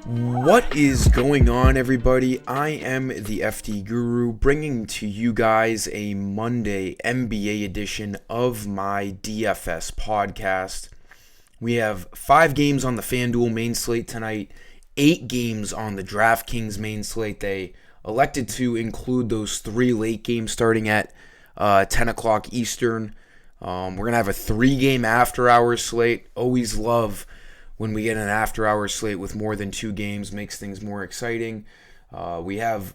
What is going on, everybody? I am the FDGURU, bringing to you guys a Monday NBA edition of my DFS podcast. We have 5 games on the FanDuel main slate tonight, 8 games on the DraftKings main slate. They elected to include those 3 late games starting at 10 o'clock Eastern. We're going to have a 3-game after-hours slate. Always love when we get an after-hours slate with more than 2 games, makes things more exciting. We have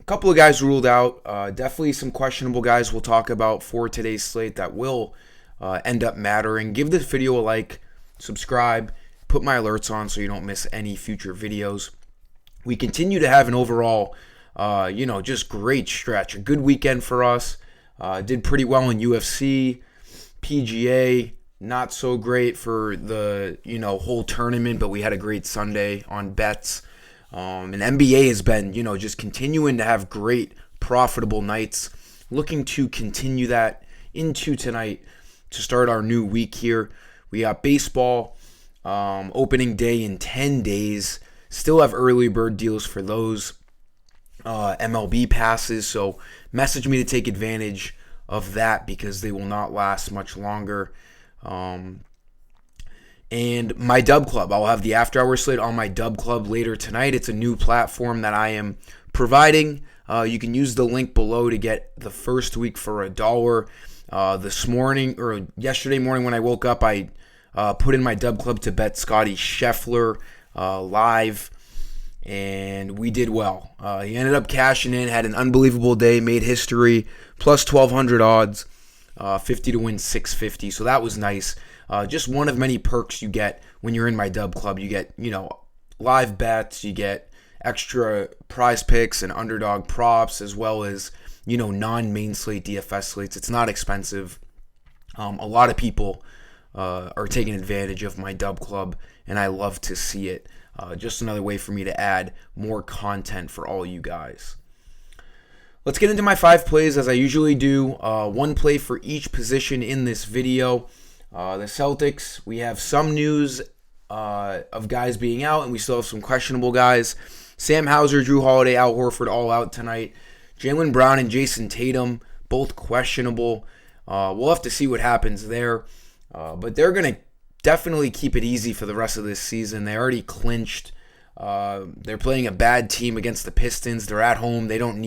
a couple of guys ruled out. Definitely some questionable guys we'll talk about for today's slate that will end up mattering. Give this video a like, subscribe, put my alerts on so you don't miss any future videos. We continue to have an overall, just great stretch. A good weekend for us. Did pretty well in UFC, PGA. Not so great for the whole tournament, but we had a great Sunday on bets. And NBA has been just continuing to have great profitable nights. Looking to continue that into tonight to start our new week here. We got baseball opening day in 10 days. Still have early bird deals for those MLB passes. So message me to take advantage of that because they will not last much longer. And my Dub Club, I'll have the after-hour slate on my Dub Club later tonight. It's a new platform that I am providing. You can use the link below to get the first week for $1. This morning, or yesterday morning when I woke up, I put in my Dub Club to bet Scotty Scheffler live, and we did well. He ended up cashing in, had an unbelievable day, made history, plus 1,200 odds. 50 to win 650, so that was nice. Just one of many perks you get when you're in my Dub Club. You get, live bets, you get extra prize picks and underdog props, as well as, non-main slate DFS slates. It's not expensive. A lot of people are taking advantage of my Dub Club, and I love to see it. Just another way for me to add more content for all you guys. Let's get into my 5 plays as I usually do. 1 play for each position in this video. The Celtics, we have some news of guys being out, and we still have some questionable guys. Sam Hauser, Drew Holiday, Al Horford all out tonight. Jaylen Brown and Jason Tatum, both questionable. We'll have to see what happens there. But they're going to definitely keep it easy for the rest of this season. They already clinched. They're playing a bad team against the Pistons. They're at home. They don't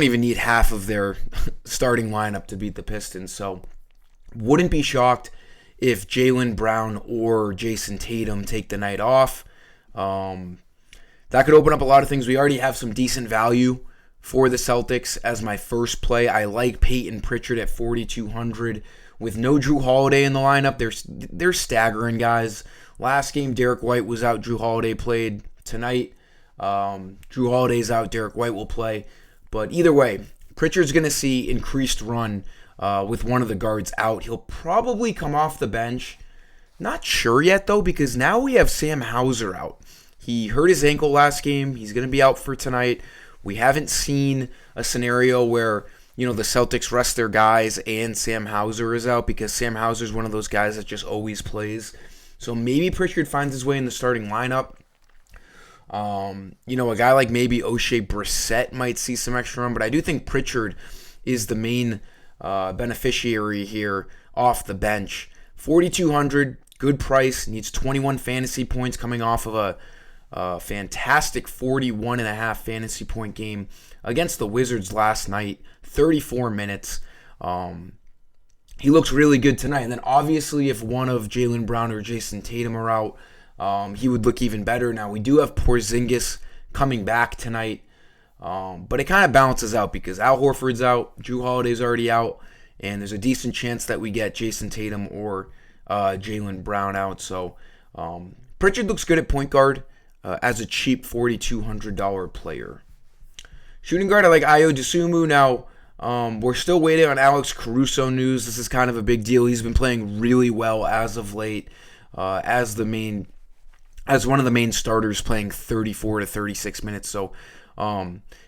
even need half of their starting lineup to beat the Pistons. So wouldn't be shocked if Jaylen Brown or Jason Tatum take the night off. That could open up a lot of things. We already have some decent value for the Celtics as my first play. I like Peyton Pritchard at 4,200. With no Drew Holiday in the lineup, they're staggering guys. Last game, Derek White was out. Drew Holiday played tonight. Drew Holiday's out. Derek White will play. But either way, Pritchard's going to see increased run with one of the guards out. He'll probably come off the bench. Not sure yet, though, because now we have Sam Hauser out. He hurt his ankle last game. He's going to be out for tonight. We haven't seen a scenario where, the Celtics rest their guys and Sam Hauser is out, because Sam Hauser is one of those guys that just always plays. So maybe Pritchard finds his way in the starting lineup. A guy like maybe O'Shea Brissett might see some extra run, but I do think Pritchard is the main beneficiary here off the bench. 4,200, good price, needs 21 fantasy points coming off of a fantastic 41.5 fantasy point game against the Wizards last night, 34 minutes. He looks really good tonight. And then obviously if one of Jaylen Brown or Jason Tatum are out, he would look even better. Now, we do have Porzingis coming back tonight, but it kind of balances out because Al Horford's out, Drew Holiday's already out, and there's a decent chance that we get Jason Tatum or Jaylen Brown out. So Pritchard looks good at point guard as a cheap $4,200 player. Shooting guard, I like Ayo Dosunmu. Now, we're still waiting on Alex Caruso news. This is kind of a big deal. He's been playing really well as of late as one of the main starters, playing 34 to 36 minutes. So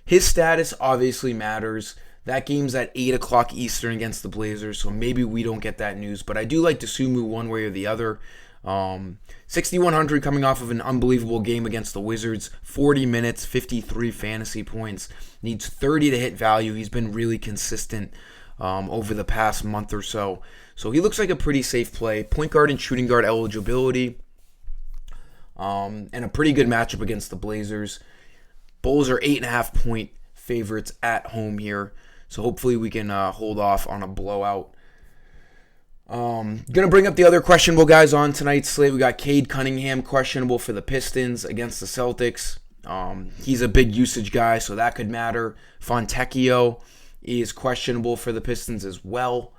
his status obviously matters. That game's at 8 o'clock Eastern against the Blazers, so maybe we don't get that news. But I do like Dosunmu one way or the other. 6,100 coming off of an unbelievable game against the Wizards. 40 minutes, 53 fantasy points. Needs 30 to hit value. He's been really consistent over the past month or so. So he looks like a pretty safe play. Point guard and shooting guard eligibility. And a pretty good matchup against the Blazers. Bulls are 8.5 point favorites at home here. So hopefully we can hold off on a blowout. Gonna bring up the other questionable guys on tonight's slate. We got Cade Cunningham questionable for the Pistons against the Celtics. He's a big usage guy, so that could matter. Fontecchio is questionable for the Pistons as well.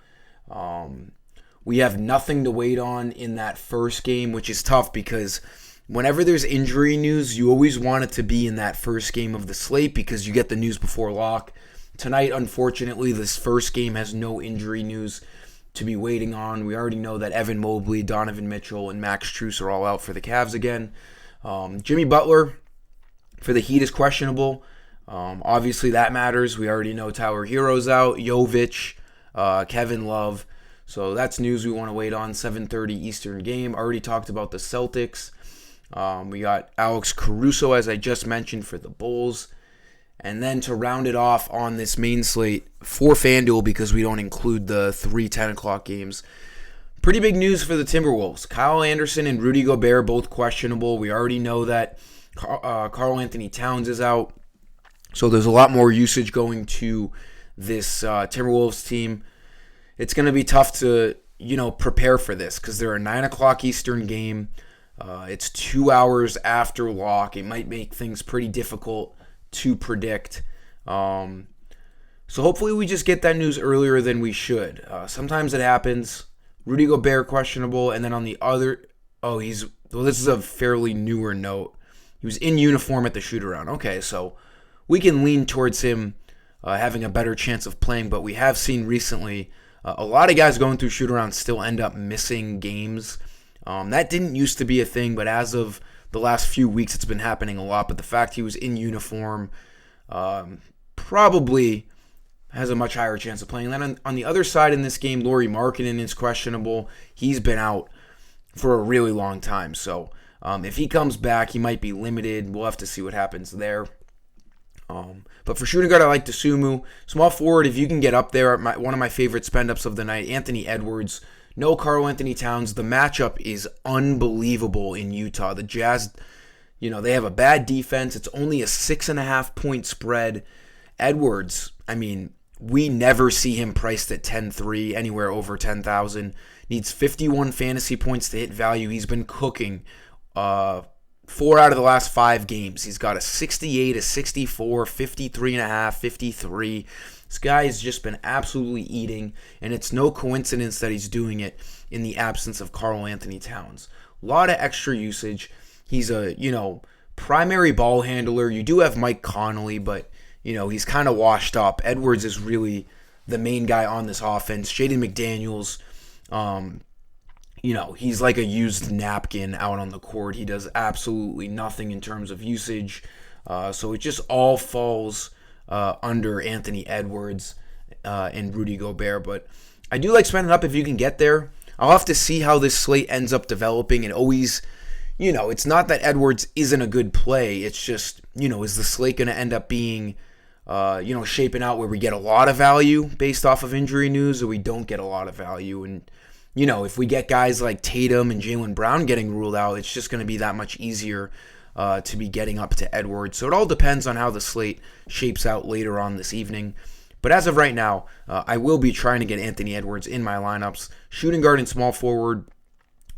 We have nothing to wait on in that first game, which is tough because whenever there's injury news, you always want it to be in that first game of the slate because you get the news before lock. Tonight, unfortunately, this first game has no injury news to be waiting on. We already know that Evan Mobley, Donovan Mitchell, and Max Strus are all out for the Cavs again. Jimmy Butler for the Heat is questionable. Obviously, that matters. We already know Tyler Hero's out, Jovic, Kevin Love. So that's news we want to wait on. 7:30 Eastern game. Already talked about the Celtics. We got Alex Caruso, as I just mentioned, for the Bulls. And then to round it off on this main slate for FanDuel, because we don't include the 3 10 o'clock games, pretty big news for the Timberwolves. Kyle Anderson and Rudy Gobert both questionable. We already know that Karl Anthony Towns is out. So there's a lot more usage going to this Timberwolves team. It's going to be tough to, prepare for this because they're a 9 o'clock Eastern game. It's 2 hours after lock. It might make things pretty difficult to predict. So hopefully we just get that news earlier than we should. Sometimes it happens. Rudy Gobert questionable, and then on the other, this is a fairly newer note. He was in uniform at the shoot-around. Okay, so we can lean towards him having a better chance of playing, but we have seen recently a lot of guys going through shoot-arounds still end up missing games. That didn't used to be a thing, but as of the last few weeks, it's been happening a lot. But the fact he was in uniform probably has a much higher chance of playing. And then on the other side in this game, Lauri Markkanen is questionable. He's been out for a really long time. So if he comes back, he might be limited. We'll have to see what happens there. But for shooting guard, I like DeSumo. Small forward, if you can get up there, one of my favorite spend-ups of the night, Anthony Edwards. No Karl Anthony Towns. The matchup is unbelievable in Utah. The Jazz, they have a bad defense. It's only a 6.5 point spread. Edwards, we never see him priced at 10-3, anywhere over 10,000. Needs 51 fantasy points to hit value. He's been cooking 4 out of the last 5 games. He's got a 68, a 64, 53.5, 53. This guy has just been absolutely eating, and it's no coincidence that he's doing it in the absence of Karl Anthony Towns. A lot of extra usage. He's a, primary ball handler. You do have Mike Conley, but, he's kind of washed up. Edwards is really the main guy on this offense. Jaden McDaniels, he's like a used napkin out on the court. He does absolutely nothing in terms of usage. So it just all falls under Anthony Edwards and Rudy Gobert. But I do like spending up if you can get there. I'll have to see how this slate ends up developing. And always, it's not that Edwards isn't a good play. It's just, is the slate going to end up being, shaping out where we get a lot of value based off of injury news, or we don't get a lot of value? And, if we get guys like Tatum and Jaylen Brown getting ruled out, it's just going to be that much easier to be getting up to Edwards. So it all depends on how the slate shapes out later on this evening. But as of right now, I will be trying to get Anthony Edwards in my lineups. Shooting guard and small forward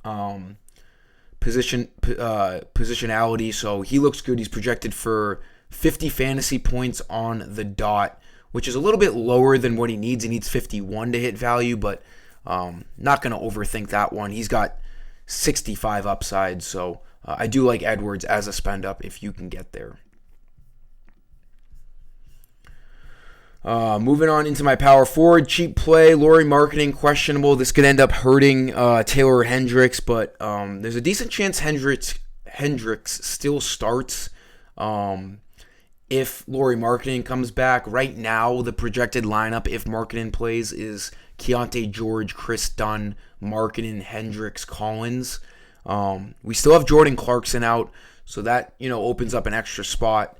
positionality. So he looks good. He's projected for 50 fantasy points on the dot, which is a little bit lower than what he needs. He needs 51 to hit value, but not going to overthink that one. He's got 65 upside, so I do like Edwards as a spend up if you can get there. Moving on into my power forward, cheap play, Lauri Markkanen questionable. This could end up hurting Taylor Hendricks, but there's a decent chance Hendricks still starts if Lauri Markkanen comes back. Right now, the projected lineup, if Markkanen plays, is Keontae George, Chris Dunn, Markkanen, Hendricks, Collins. We still have Jordan Clarkson out, so that, opens up an extra spot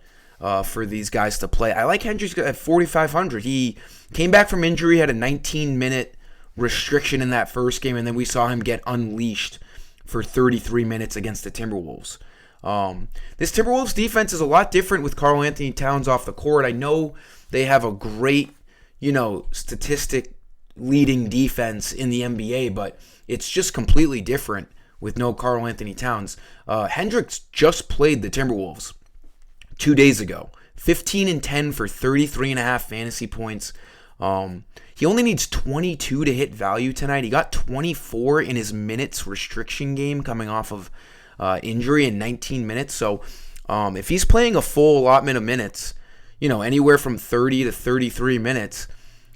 for these guys to play. I like Hendricks at 4,500. He came back from injury, had a 19-minute restriction in that first game, and then we saw him get unleashed for 33 minutes against the Timberwolves. This Timberwolves defense is a lot different with Karl Anthony Towns off the court. I know they have a great, statistic leading defense in the NBA, but it's just completely different with no Karl Anthony Towns. Hendricks just played the Timberwolves 2 days ago. 15 and 10 for 33.5 fantasy points. He only needs 22 to hit value tonight. He got 24 in his minutes restriction game coming off of injury in 19 minutes. So if he's playing a full allotment of minutes, anywhere from 30 to 33 minutes,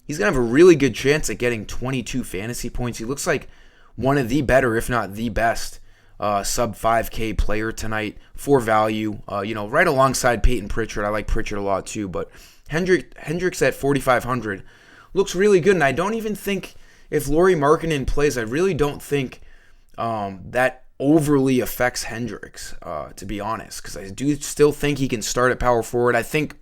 he's going to have a really good chance at getting 22 fantasy points. He looks like one of the better, if not the best, sub 5K player tonight for value. Right alongside Peyton Pritchard. I like Pritchard a lot too, but Hendricks at 4,500 looks really good. And I don't even think, if Lauri Markkanen plays, I really don't think that overly affects Hendricks, to be honest, because I do still think he can start at power forward. I think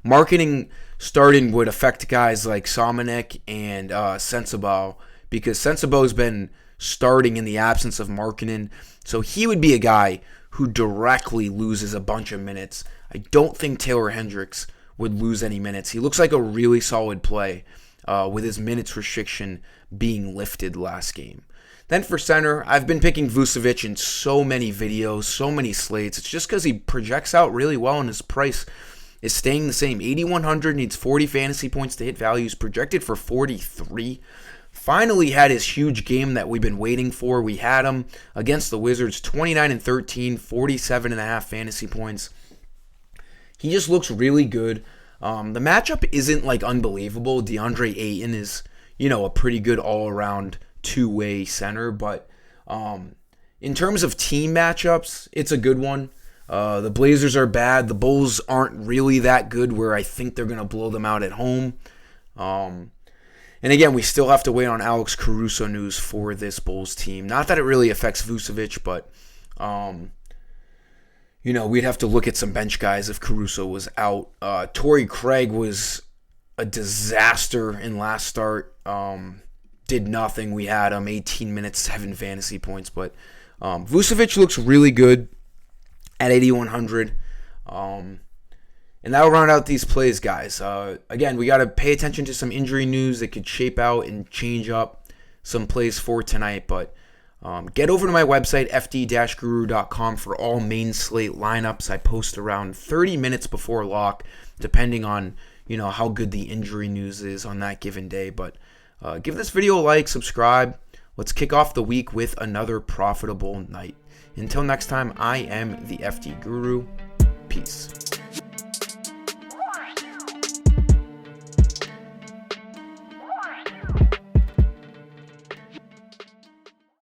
Markkanen starting would affect guys like Somanek and Sensabaugh, because Sensabaugh's been starting in the absence of Markkanen, so he would be a guy who directly loses a bunch of minutes. I don't think Taylor Hendricks would lose any minutes. He looks like a really solid play with his minutes restriction being lifted last game. Then for center, I've been picking Vucevic in so many videos, so many slates. It's just because he projects out really well and his price is staying the same. 8,100, needs 40 fantasy points to hit values, projected for 43. Finally had his huge game that we've been waiting for. We had him against the Wizards, 29 and 13, 47.5 fantasy points. He just looks really good. The matchup isn't like unbelievable. DeAndre Ayton is, a pretty good all-around two-way center, but in terms of team matchups, it's a good one. The Blazers are bad. The Bulls aren't really that good, where I think they're going to blow them out at home. And again, we still have to wait on Alex Caruso news for this Bulls team. Not that it really affects Vucevic, but we'd have to look at some bench guys if Caruso was out. Torrey Craig was a disaster in last start. Did nothing. We had him 18 minutes, 7 fantasy points. But Vucevic looks really good at 8,100. And that'll round out these plays, guys. Again, we got to pay attention to some injury news that could shape out and change up some plays for tonight. But get over to my website, fd-guru.com, for all main slate lineups. I post around 30 minutes before lock, depending on how good the injury news is on that given day. But give this video a like, subscribe. Let's kick off the week with another profitable night. Until next time, I am the FD Guru. Peace.